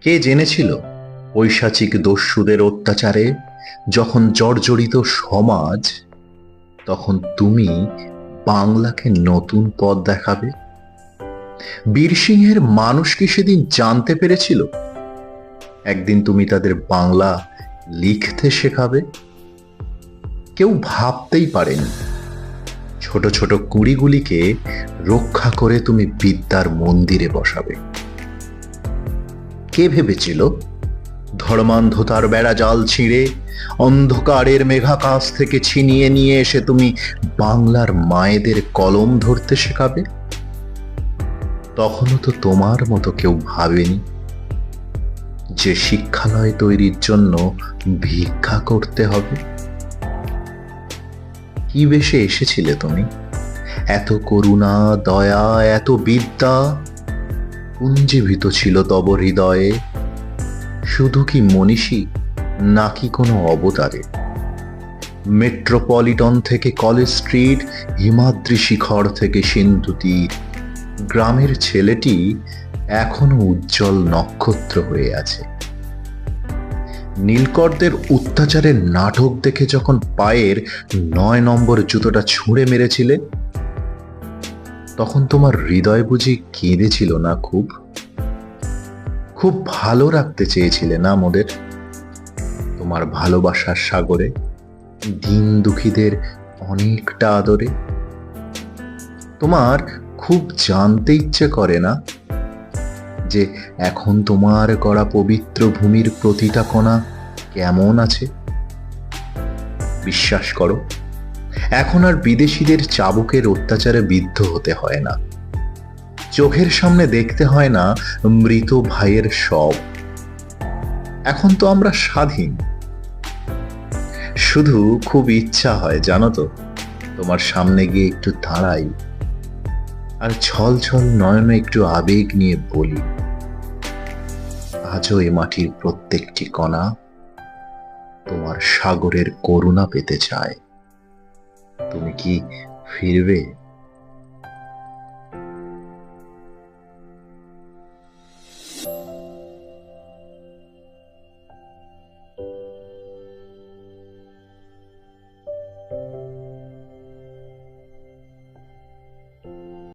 কে জেনেছিল পৈশাচিক দস্যুদের অত্যাচারে যখন জর্জরিত সমাজ, তখন তুমি বাংলাকে নতুন পথ দেখাবে? বীরসিংহের মানুষ কি সেদিন জানতে পেরেছিল একদিন তুমি তাদের বাংলা লিখতে শেখাবে? কেউ ভাবতেই পারেনি ছোট ছোট কুড়িগুলিকে রক্ষা করে তুমি বিদ্যার মন্দিরে বসাবে। কে ভেবেছিল ধর্মান্ধতার বেড়া জাল ছিঁড়ে অন্ধকারের মেঘাকাশ থেকে ছিনিয়ে নিয়ে এসে তুমি বাংলার মায়েদের কলম ধরতে শেখাবে? তখনও তো তোমার মতো কেউ ভাবেনি যে শিক্ষালয় তৈরির জন্য ভিক্ষা করতে হবে। কি বেশে এসেছিলে তুমি? এত করুণা, দয়া, এত বিদ্যা পুঞ্জীভূত ছিল তব হৃদয়ে। শুধু কি মনীষী, নাকি কোনো অবতারে? মেট্রোপলিটন থেকে কলেজ স্ট্রিট, হিমাদ্রি শিখর থেকে সিন্ধু তীর, গ্রামের ছেলেটি এখনো উজ্জ্বল নক্ষত্র হয়ে আছে। নীলকরদের অত্যাচারের নাটক দেখে যখন পায়ের 9 নম্বর জুতোটা ছুঁড়ে মেরেছিলে, তখন তোমার হৃদয় বুঝি কেঁদেছিল না? খুব খুব ভালো রাখতে চেয়েছিলে না মোদের? তোমার ভালোবাসার সাগরে দিন দুঃখীদের অনেকটা আদরে। তোমার খুব জানতে ইচ্ছে করে না যে এখন তোমার গড়া পবিত্র ভূমির প্রতিটা কণা কেমন আছে? বিশ্বাস করো, এখন আর বিদেশিদের চাবুকের অত্যাচারে বিদ্ধ হতে হয় না। চোখের সামনে দেখতে হয় না মৃত ভাইয়ের শব। এখন তো আমরা স্বাধীন। শুধু খুব ইচ্ছা হয় জানো তো, তোমার সামনে গিয়ে একটু দাঁড়াই আর ছল ছল নয়নে একটু আবেগ নিয়ে বলি, আজও এ মাটির প্রত্যেকটি কণা তোমার সাগরের করুণা পেতে চায়। তুমি কি ফিরবে?